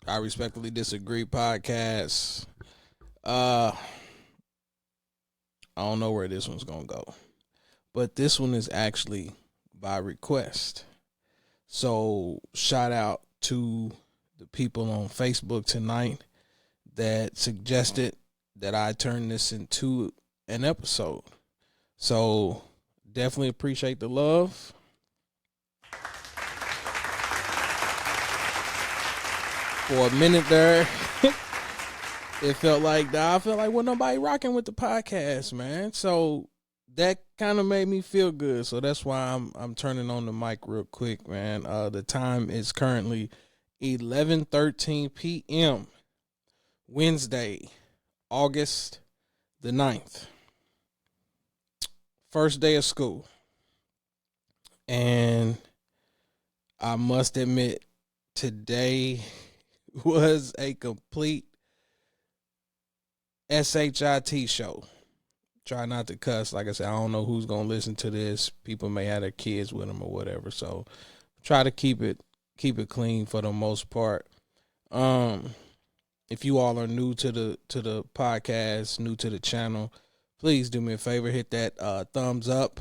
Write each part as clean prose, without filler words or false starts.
I respectfully disagree podcast. Uh I don't know where this one's gonna go. But this one is actually by request. So shout out to the people on Facebook tonight that suggested that I turn this into an episode. So definitely appreciate the love. For a minute there, it felt like I felt like nobody rocking with the podcast, man. So that kind of made me feel good. So that's why I'm turning on the mic real quick, man. The time is currently 11:13 p.m. Wednesday, August the 9th. First day of school. And I must admit, today was a complete SHIT show. Try not to cuss. Like I said, I don't know who's going to listen to this. People may have their kids with them or whatever. So try to keep it clean for the most part. If you all are new to the podcast, new to the channel, please do me a favor, hit that thumbs up,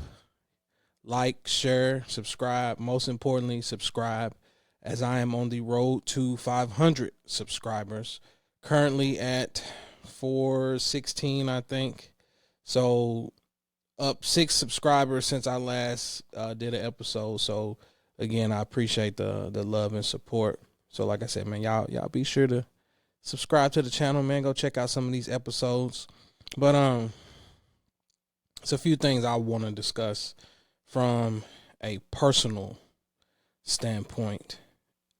like, share, subscribe. Most importantly, subscribe, as I am on the road to 500 subscribers. Currently at 416, I think. So up 6 subscribers since I last did an episode. So again, I appreciate the love and support. So like I said, man, y'all be sure to subscribe to the channel, man. Go check out some of these episodes. But it's a few things I want to discuss from a personal standpoint.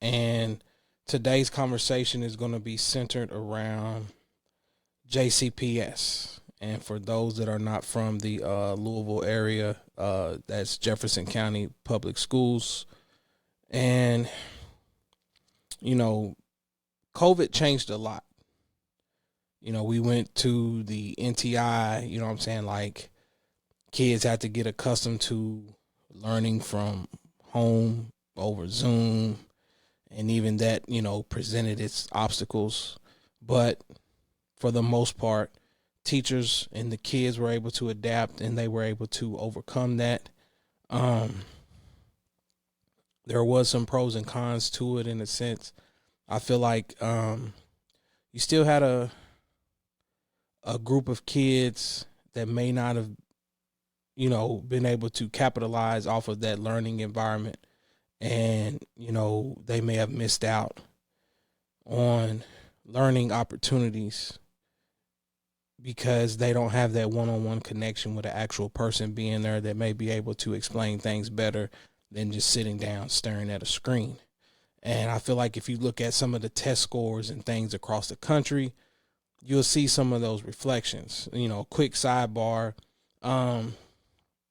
And today's conversation is going to be centered around JCPS. And for those that are not from the Louisville area, that's Jefferson County Public Schools. And, you know, COVID changed a lot. You know, we went to the NTI, you know what I'm saying? Like, kids had to get accustomed to learning from home over Zoom. And even that, you know, presented its obstacles. But for the most part, teachers and the kids were able to adapt and they were able to overcome that. There was some pros and cons to it in a sense. I feel like you still had a group of kids that may not have, you know, been able to capitalize off of that learning environment. And, you know, they may have missed out on learning opportunities because they don't have that one-on-one connection with an actual person being there that may be able to explain things better than just sitting down staring at a screen. And I feel like if you look at some of the test scores and things across the country, you'll see some of those reflections. You know, quick sidebar,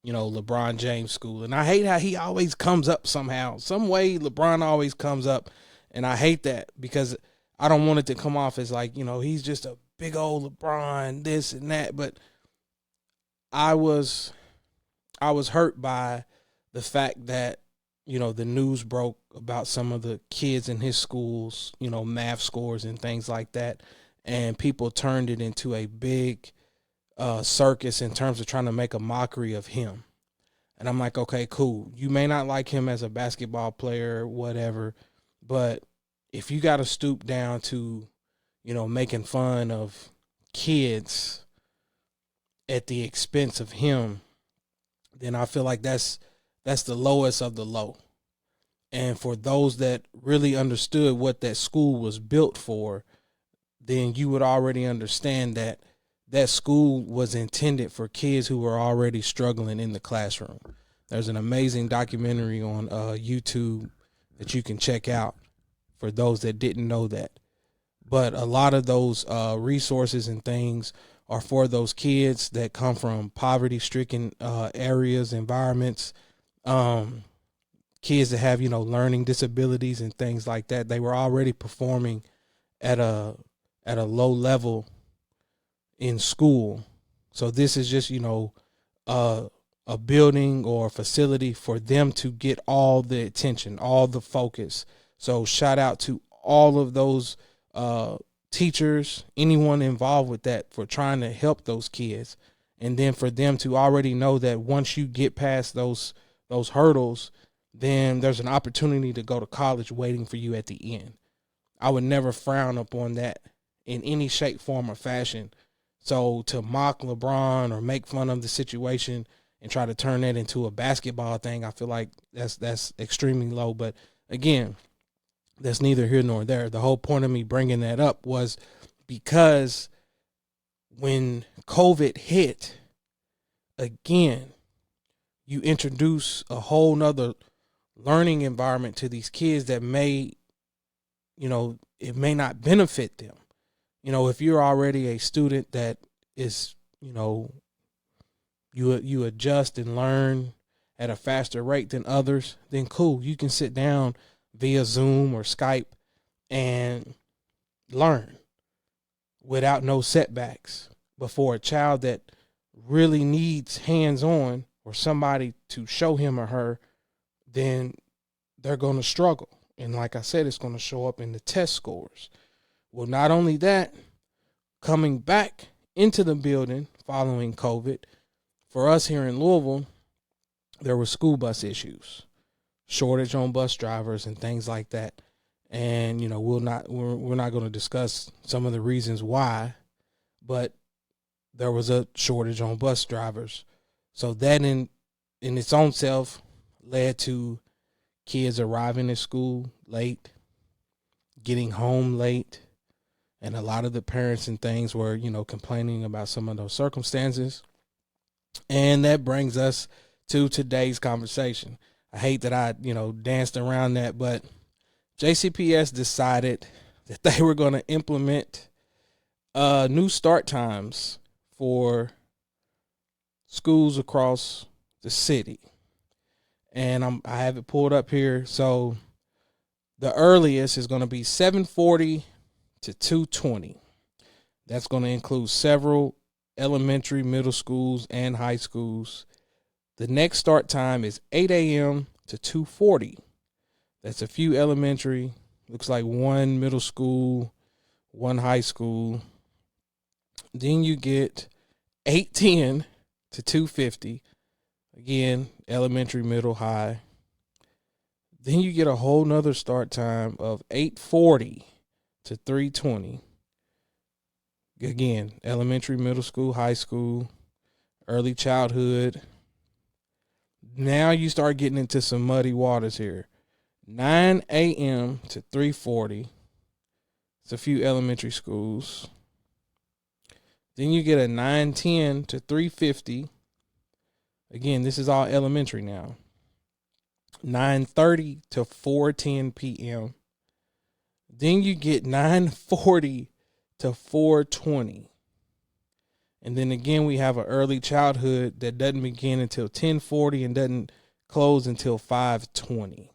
you know, LeBron James school. And I hate how he always comes up somehow. Some way LeBron always comes up. And I hate that because I don't want it to come off as like, you know, he's just a big old LeBron, this and that. But I was hurt by the fact that, you know, the news broke about some of the kids in his schools, you know, math scores and things like that. And people turned it into a big circus in terms of trying to make a mockery of him. And I'm like, okay, cool. You may not like him as a basketball player, whatever, but if you got to stoop down to, you know, making fun of kids at the expense of him, then I feel like that's the lowest of the low. And for those that really understood what that school was built for, then you would already understand that that school was intended for kids who were already struggling in the classroom. There's an amazing documentary on YouTube that you can check out for those that didn't know that. But a lot of those resources and things are for those kids that come from poverty-stricken areas, environments, kids that have, you know, learning disabilities and things like that. They were already performing at a low level in school. So this is just, you know, a building or a facility for them to get all the attention, all the focus. So shout out to all of those teachers, anyone involved with that, for trying to help those kids. And then for them to already know that once you get past those hurdles, then there's an opportunity to go to college waiting for you at the end. I would never frown upon that in any shape, form, or fashion. So to mock LeBron or make fun of the situation and try to turn that into a basketball thing, I feel like that's extremely low. But again, that's neither here nor there. The whole point of me bringing that up was because when COVID hit, again, you introduce a whole nother learning environment to these kids that may, it may not benefit them. If you're already a student that is, you adjust and learn at a faster rate than others, then cool. You can sit down via Zoom or Skype and learn without no setbacks. But for a child that really needs hands-on or somebody to show him or her, then they're going to struggle. And like I said, it's going to show up in the test scores. Well, not only that, coming back into the building following COVID, for us here in Louisville, there were school bus issues, shortage on bus drivers and things like that. And, we're not going to discuss some of the reasons why, but there was a shortage on bus drivers. So that in its own self led to kids arriving at school late, getting home late, and a lot of the parents and things were, complaining about some of those circumstances. And that brings us to today's conversation. I hate that I, danced around that, but JCPS decided that they were going to implement new start times for schools across the city. And I have it pulled up here. So the earliest is going to be 7:40 to 2:20. That's going to include several elementary, middle schools, and high schools. The next start time is 8 a.m. to 2:40. That's a few elementary. Looks like one middle school, one high school. Then you get 8:10 to 2:50. Again, elementary, middle, high. Then you get a whole nother start time of 8:40 to 3:20. Again, elementary, middle school, high school, early childhood. Now you start getting into some muddy waters here. 9 a.m. to 3:40. It's a few elementary schools. Then you get a 9:10 to 3:50. Again, this is all elementary now. 9:30 to 4:10 p.m. Then you get 9:40 to 4:20. And then again, we have an early childhood that doesn't begin until 10:40 and doesn't close until 5:20.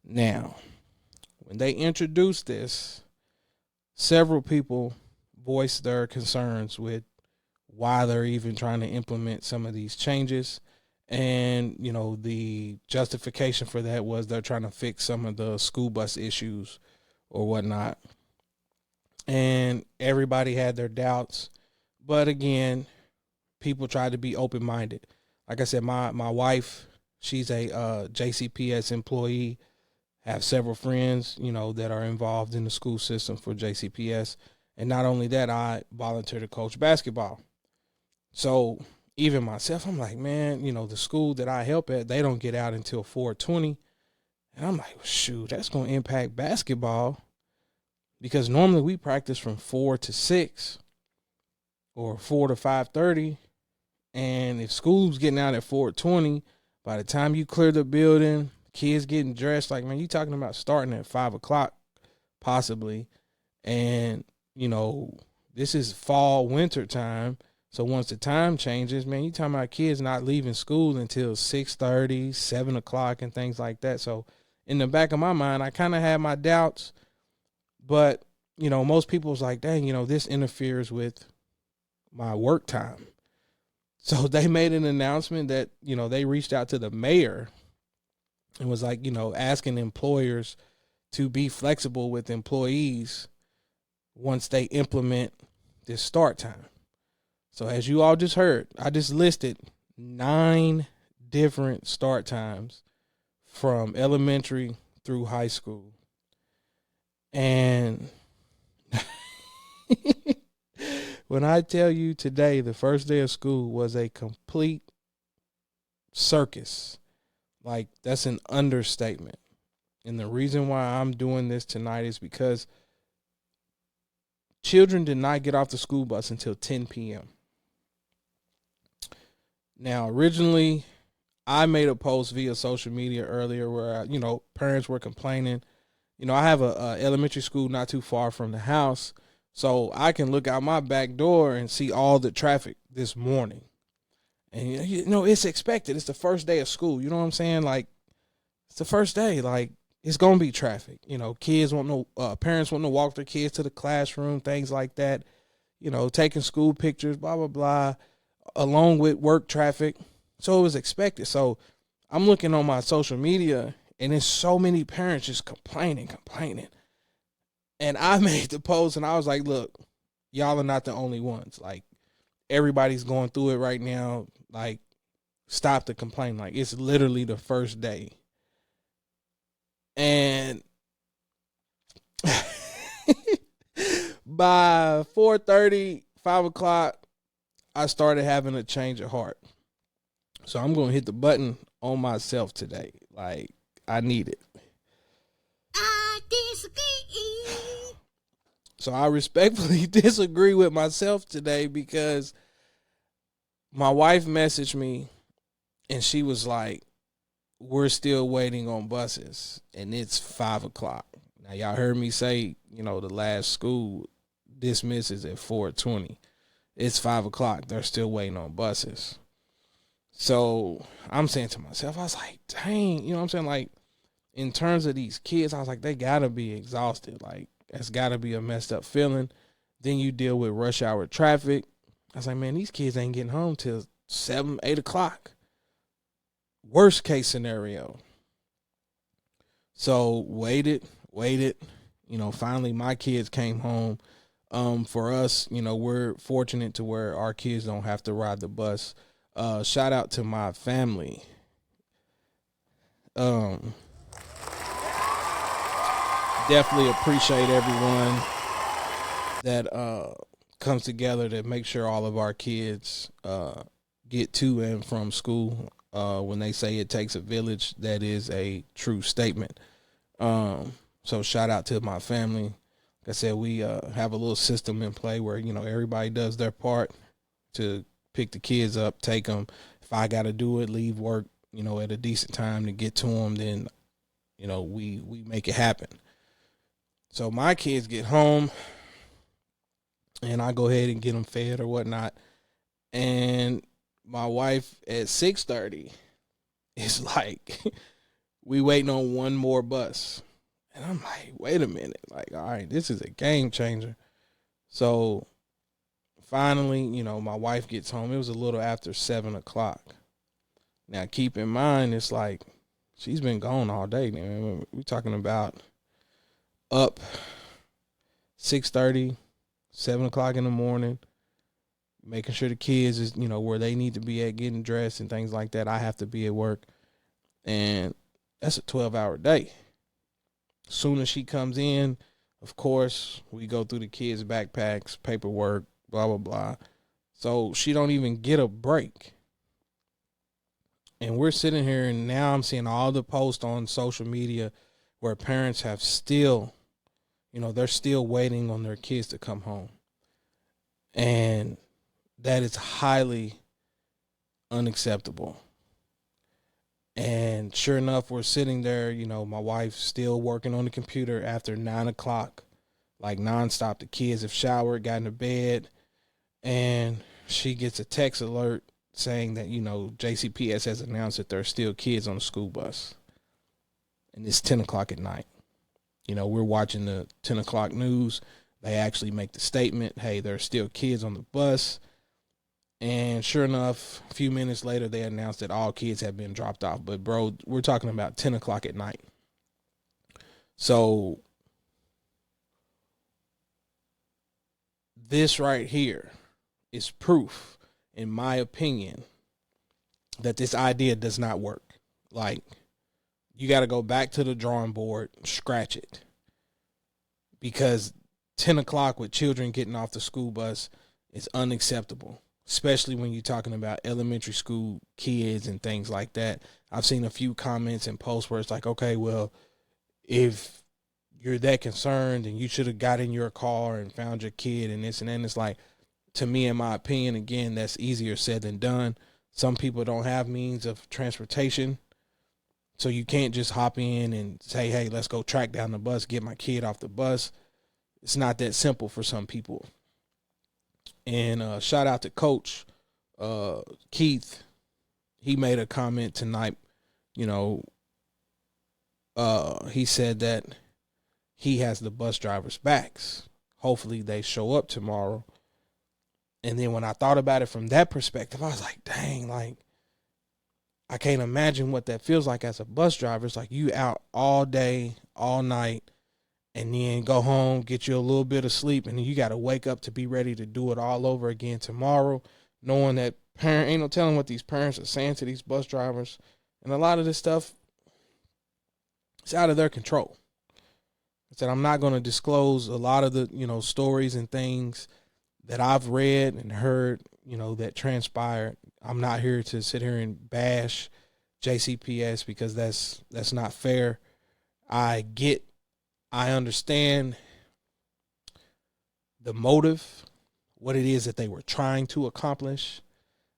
Now, when they introduced this, several people voiced their concerns with why they're even trying to implement some of these changes. And, the justification for that was they're trying to fix some of the school bus issues or whatnot. And everybody had their doubts. But again, people tried to be open-minded. Like I said, my wife, she's a JCPS employee. Have several friends, that are involved in the school system for JCPS. And not only that, I volunteer to coach basketball. So even myself, I'm like, man, the school that I help at, they don't get out until 4:20. And I'm like, well, shoot, that's going to impact basketball. Because normally we practice from 4 to 6 or 4 to 5:30. And if school's getting out at 4:20, by the time you clear the building, kids getting dressed, like, man, you talking about starting at 5 o'clock possibly. And, this is fall, winter time. So once the time changes, man, you talking about kids not leaving school until 6:30, 7 o'clock and things like that. So in the back of my mind, I kind of had my doubts. But, most people was like, dang, this interferes with my work time. So they made an announcement that, they reached out to the mayor and was like, asking employers to be flexible with employees once they implement this start time. So as you all just heard, I just listed 9 different start times from elementary through high school. And when I tell you today, the first day of school was a complete circus, like that's an understatement. And the reason why I'm doing this tonight is because children did not get off the school bus until 10 p.m. Now, originally, I made a post via social media earlier where, parents were complaining. I have a elementary school not too far from the house, so I can look out my back door and see all the traffic this morning. And, it's expected. It's the first day of school. You know what I'm saying? Like, it's the first day. Like, it's going to be traffic. Kids parents want to walk their kids to the classroom, things like that. Taking school pictures, blah, blah, blah, along with work traffic. So it was expected. So I'm looking on my social media, and there's so many parents just complaining. And I made the post, and I was like, look, y'all are not the only ones. Like, everybody's going through it right now. Like, stop the complaint. Like, it's literally the first day. And by 4:30, 5 o'clock, I started having a change of heart. So I'm going to hit the button on myself today. Like, I need it. I disagree. So I respectfully disagree with myself today because my wife messaged me and she was like, we're still waiting on buses and it's 5 o'clock. Now, y'all heard me say, the last school dismisses at 4:20. It's 5 o'clock. They're still waiting on buses. So I'm saying to myself, I was like, dang, you know what I'm saying? Like, in terms of these kids, I was like, they got to be exhausted. Like, that's got to be a messed up feeling. Then you deal with rush hour traffic. I was like, man, these kids ain't getting home till 7, 8 o'clock. Worst case scenario. So waited. Finally my kids came home. For us, we're fortunate to where our kids don't have to ride the bus. Shout out to my family. Definitely appreciate everyone that comes together to make sure all of our kids get to and from school. When they say it takes a village, that is a true statement. So shout out to my family. Like I said, we have a little system in play where, everybody does their part to pick the kids up, take them. If I got to do it, leave work, at a decent time to get to them, then, we make it happen. So my kids get home and I go ahead and get them fed or whatnot. And my wife at 6:30 is like, we waiting on one more bus. And I'm like, wait a minute. Like, all right, this is a game changer. So finally, my wife gets home. It was a little after 7 o'clock. Now, keep in mind, it's like she's been gone all day. Man. We're talking about up 6:30, 7 o'clock in the morning, making sure the kids is, where they need to be at, getting dressed and things like that. I have to be at work. And that's a 12-hour day. As soon as she comes in, of course, we go through the kids' backpacks, paperwork, blah, blah, blah. So she don't even get a break. And we're sitting here, and now I'm seeing all the posts on social media where parents have still, they're still waiting on their kids to come home. And that is highly unacceptable. And sure enough, we're sitting there, my wife's still working on the computer after 9 o'clock, like nonstop. The kids have showered, got into bed, and she gets a text alert saying that, JCPS has announced that there are still kids on the school bus. And it's 10 o'clock at night. We're watching the 10 o'clock news. They actually make the statement, hey, there are still kids on the bus. And sure enough, a few minutes later, they announced that all kids have been dropped off. But, bro, we're talking about 10 o'clock at night. So this right here is proof, in my opinion, that this idea does not work. Like, you got to go back to the drawing board, scratch it. Because 10 o'clock with children getting off the school bus is unacceptable, especially when you're talking about elementary school kids and things like that. I've seen a few comments and posts where it's like, okay, well, if you're that concerned and you should have got in your car and found your kid and this and that. And it's like, to me, in my opinion, again, that's easier said than done. Some people don't have means of transportation. So you can't just hop in and say, hey, let's go track down the bus, get my kid off the bus. It's not that simple for some people. And shout out to Coach Keith. He made a comment tonight. You know, he said that he has the bus drivers' backs. Hopefully they show up tomorrow. And then when I thought about it from that perspective, I was like, dang, like, I can't imagine what that feels like as a bus driver. It's like you out all day, all night, and then go home, get you a little bit of sleep, and then you got to wake up to be ready to do it all over again tomorrow, knowing that ain't no telling what these parents are saying to these bus drivers. And a lot of this stuff, it's out of their control. I said I'm not going to disclose a lot of the, stories and things that I've read and heard, that transpired. I'm not here to sit here and bash JCPS because that's not fair. I understand the motive, what it is that they were trying to accomplish.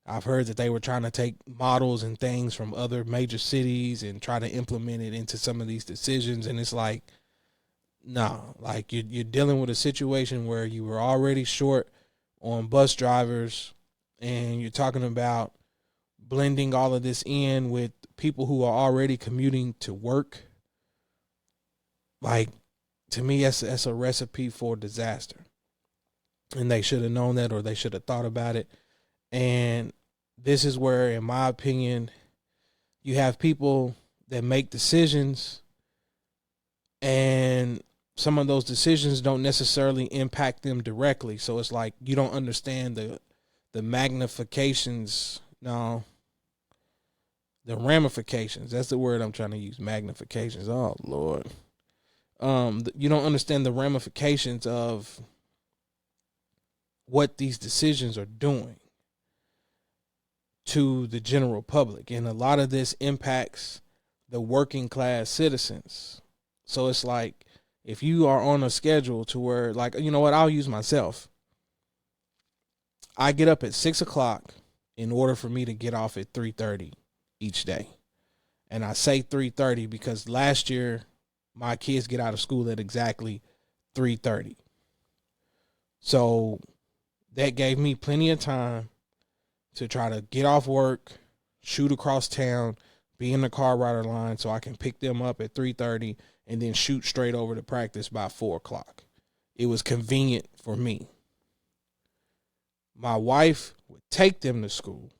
I've heard that they were trying to take models and things from other major cities and try to implement it into some of these decisions. And it's like, no, like you're dealing with a situation where you were already short on bus drivers, and you're talking about blending all of this in with people who are already commuting to work. Like, to me, that's a recipe for disaster. And they should have known that, or they should have thought about it. And this is where, in my opinion, you have people that make decisions, and some of those decisions don't necessarily impact them directly. So it's like you don't understand the magnifications. No, the ramifications. That's the word I'm trying to use. Magnifications. Oh, Lord. You don't understand the ramifications of what these decisions are doing to the general public. And a lot of this impacts the working class citizens. So it's like, if you are on a schedule to where, like, you know what, I'll use myself. I get up at 6 o'clock in order for me to get off at 3:30 each day. And I say 3:30 because last year my kids get out of school at exactly 3:30. So that gave me plenty of time to try to get off work, shoot across town, be in the car rider line so I can pick them up at 3:30 and then shoot straight over to practice by 4 o'clock. It was convenient for me. My wife would take them to school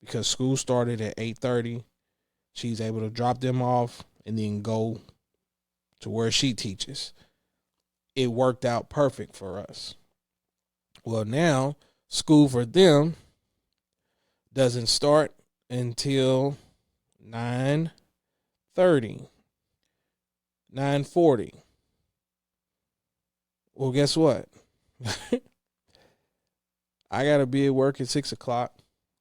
because school started at 8:30. She's able to drop them off and then go to where she teaches. It worked out perfect for us. Well, now school for them doesn't start until 9:30, 9:40. Well, guess what? I got to be at work at 6 o'clock.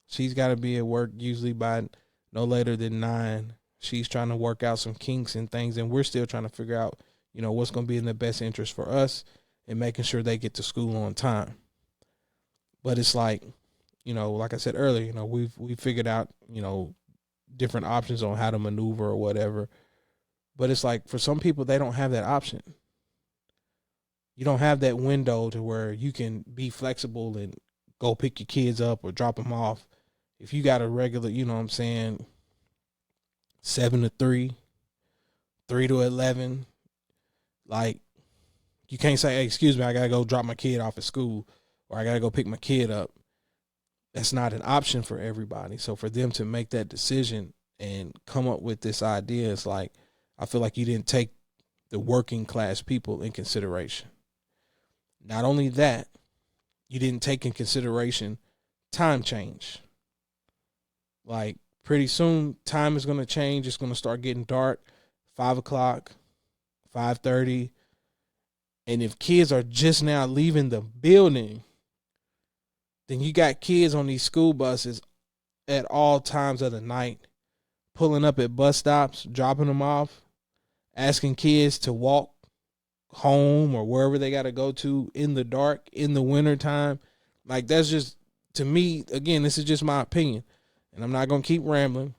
She's got to be at work usually by no later than 9. She's trying to work out some kinks and things, and we're still trying to figure out, what's going to be in the best interest for us and making sure they get to school on time. But it's like, like I said earlier, we figured out, different options on how to maneuver or whatever. But it's like, for some people, they don't have that option. You don't have that window to where you can be flexible and go pick your kids up or drop them off. If you got a regular, 7 to 3, 3 to 11, like, you can't say, hey, excuse me, I got to go drop my kid off at school, or I got to go pick my kid up. That's not an option for everybody. So for them to make that decision and come up with this idea, it's like, I feel like you didn't take the working class people in consideration. Not only that, you didn't take in consideration time change. Like, pretty soon, time is going to change. It's going to start getting dark, 5 o'clock, 5:30. And if kids are just now leaving the building, then you got kids on these school buses at all times of the night, pulling up at bus stops, dropping them off, asking kids to walk home or wherever they got to go to in the dark, in the wintertime. Like, that's just, to me, again, this is just my opinion, and I'm not going to keep rambling,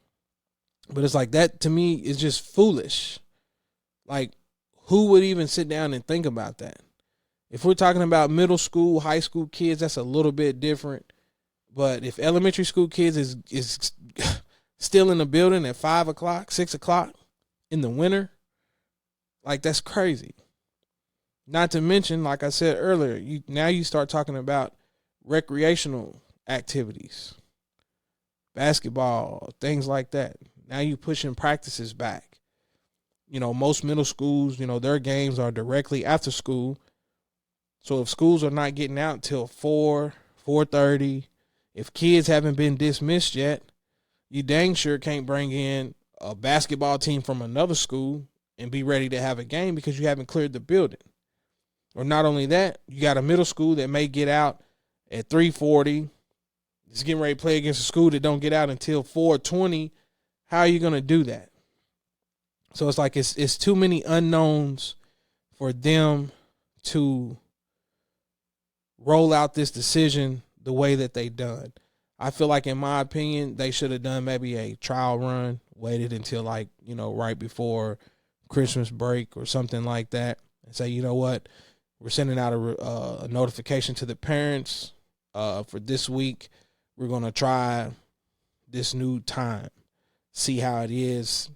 but it's like, that to me is just foolish. Like, who would even sit down and think about that? If we're talking about middle school, high school kids, that's a little bit different. But if elementary school kids is still in the building at 5 o'clock, 6 o'clock in the winter, like, that's crazy. Not to mention, like I said earlier, you start talking about recreational activities, basketball, things like that. Now you pushing practices back. Most middle schools, their games are directly after school. So if schools are not getting out until 4:30, if kids haven't been dismissed yet, you dang sure can't bring in a basketball team from another school and be ready to have a game because you haven't cleared the building. Or not only that, you got a middle school that may get out at 3:40. It's getting ready to play against a school that don't get out until 4:20. How are you going to do that? So it's like it's too many unknowns for them to roll out this decision the way that they done. I feel like, in my opinion, they should have done maybe a trial run, waited until right before Christmas break or something like that, and say, you know what, we're sending out a notification to the parents for this week. We're going to try this new time, see how it is,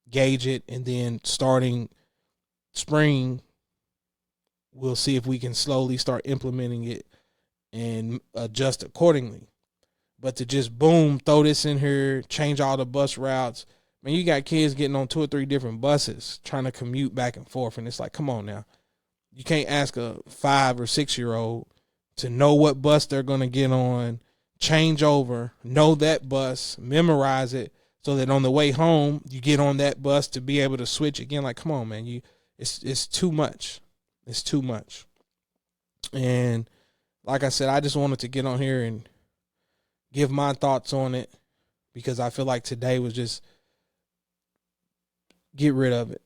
gauge it, and then starting spring, we'll see if we can slowly start implementing it and adjust accordingly. But to just boom, throw this in here, change all the bus routes. Man, you got kids getting on 2 or 3 different buses trying to commute back and forth. And it's like, come on now. You can't ask a 5 or 6-year-old to know what bus they're going to get on, change over, know that bus, memorize it, so that on the way home, you get on that bus to be able to switch again. Like, come on, man. It's too much. It's too much. And like I said, I just wanted to get on here and give my thoughts on it, because I feel like today was just get rid of it.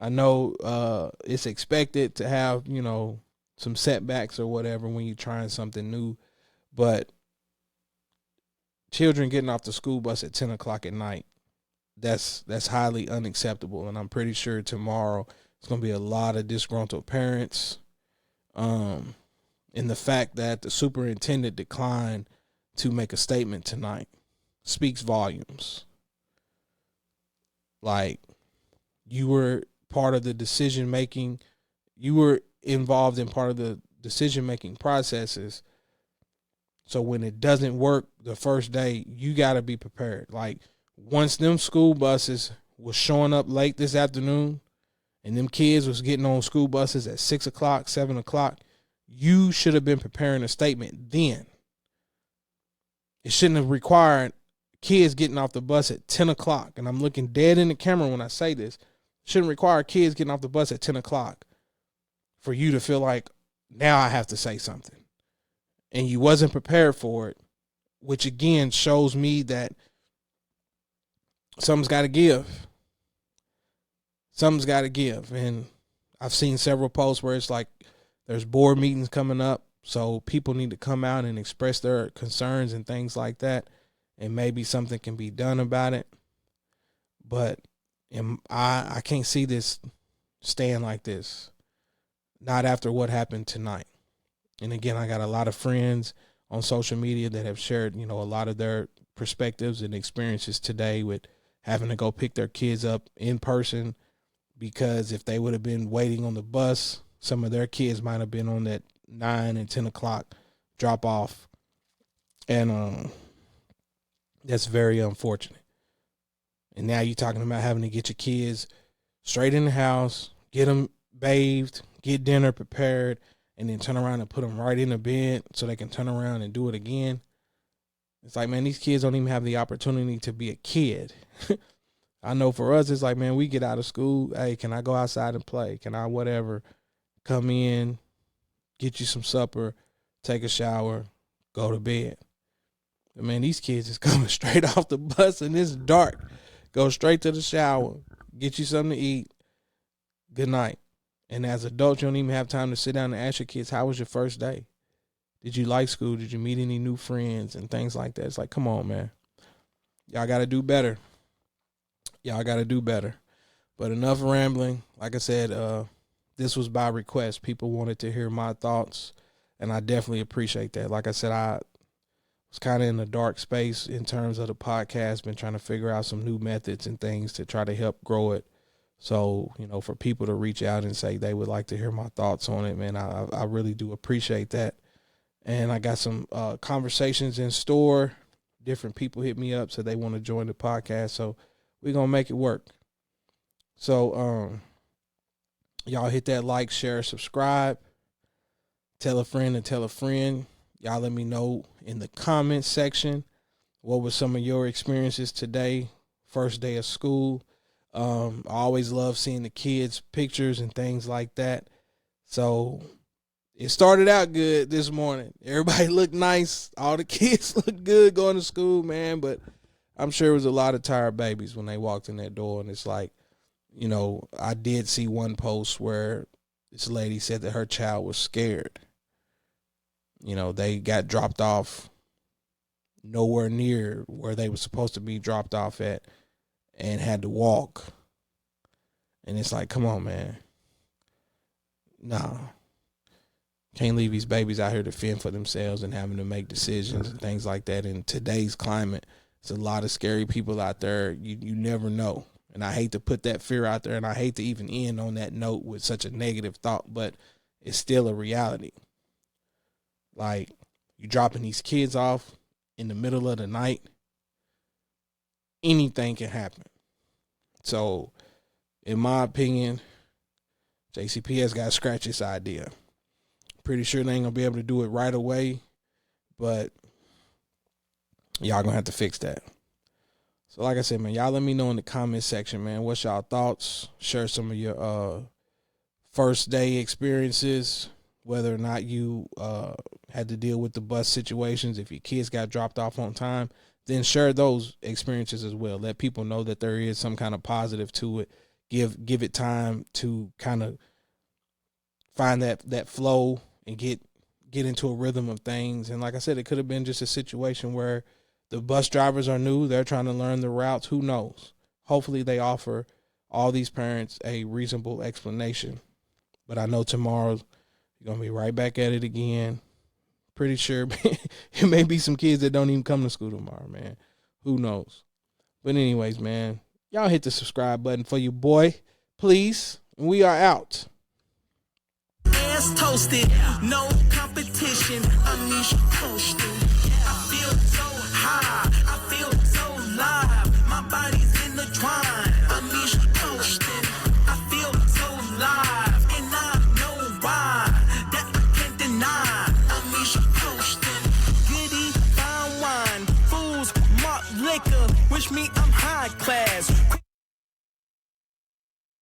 I know it's expected to have, some setbacks or whatever when you're trying something new, but children getting off the school bus at 10 o'clock at night, that's highly unacceptable. And I'm pretty sure tomorrow it's going to be a lot of disgruntled parents. And the fact that the superintendent declined to make a statement tonight speaks volumes. Like, you were part of the decision making, you were involved in part of the decision making processes. So when it doesn't work the first day, you got to be prepared. Like, once them school buses was showing up late this afternoon and them kids was getting on school buses at 6 o'clock, 7 o'clock, you should have been preparing a statement then. It shouldn't have required kids getting off the bus at 10 o'clock. And I'm looking dead in the camera when I say this. It shouldn't require kids getting off the bus at 10 o'clock for you to feel like, now I have to say something. And you wasn't prepared for it, which again shows me that something's got to give. Something's got to give. And I've seen several posts where it's like, there's board meetings coming up, so people need to come out and express their concerns and things like that, and maybe something can be done about it. But I can't see this staying like this, not after what happened tonight. And again, I got a lot of friends on social media that have shared, a lot of their perspectives and experiences today with having to go pick their kids up in person, because if they would have been waiting on the bus, some of their kids might have been on that 9 and 10 o'clock drop off. And that's very unfortunate. And now you're talking about having to get your kids straight in the house, get them bathed, get dinner prepared, and then turn around and put them right in the bed so they can turn around and do it again. It's like, man, these kids don't even have the opportunity to be a kid. I know for us, it's like, man, we get out of school. Hey, can I go outside and play? Can I whatever? Come in, get you some supper, take a shower, go to bed. But man, these kids is coming straight off the bus and it's dark. Go straight to the shower, get you something to eat. Good night. And as adults, you don't even have time to sit down and ask your kids, how was your first day? Did you like school? Did you meet any new friends and things like that? It's like, come on, man. Y'all got to do better. Y'all got to do better. But enough rambling. Like I said, this was by request. People wanted to hear my thoughts, and I definitely appreciate that. Like I said, I was kind of in a dark space in terms of the podcast, been trying to figure out some new methods and things to try to help grow it. So, for people to reach out and say they would like to hear my thoughts on it, man, I really do appreciate that. And I got some conversations in store. Different people hit me up, said they want to join the podcast. So we're going to make it work. So y'all hit that like, share, subscribe. Tell a friend and tell a friend. Y'all let me know in the comments section what were some of your experiences today, first day of school. I always love seeing the kids' pictures and things like that. So it started out good this morning. Everybody looked nice. All the kids looked good going to school, man. But I'm sure it was a lot of tired babies when they walked in that door. And it's like, I did see one post where this lady said that her child was scared. They got dropped off nowhere near where they were supposed to be dropped off at and had to walk. And it's like, come on, man. Nah. Can't leave these babies out here to fend for themselves and having to make decisions and things like that. In today's climate, there's a lot of scary people out there. You never know. And I hate to put that fear out there, and I hate to even end on that note with such a negative thought, but it's still a reality. Like, you dropping these kids off in the middle of the night, anything can happen. So, in my opinion, JCPS got to scratch this idea. Pretty sure they ain't going to be able to do it right away, but y'all going to have to fix that. So, like I said, man, y'all let me know in the comment section, man, what's y'all thoughts? Share some of your first day experiences, whether or not you had to deal with the bus situations. If your kids got dropped off on time, then share those experiences as well. Let people know that there is some kind of positive to it. Give it time to kind of find that flow and get into a rhythm of things. And like I said, it could have been just a situation where the bus drivers are new. They're trying to learn the routes. Who knows? Hopefully they offer all these parents a reasonable explanation. But I know tomorrow you're going to be right back at it again. Pretty sure it may be some kids that don't even come to school tomorrow, man. Who knows? But anyways, man, y'all hit the subscribe button for your boy, please. And we are out. Ass toasted, no competition. Unleash coasting. I feel so high, I feel so live. My body's in the twine. Unleash coasting. I feel so live, and I know why. That I can't deny. Unleash coasting. Goody fine wine, fools, malt liquor. Wish me I'm high class.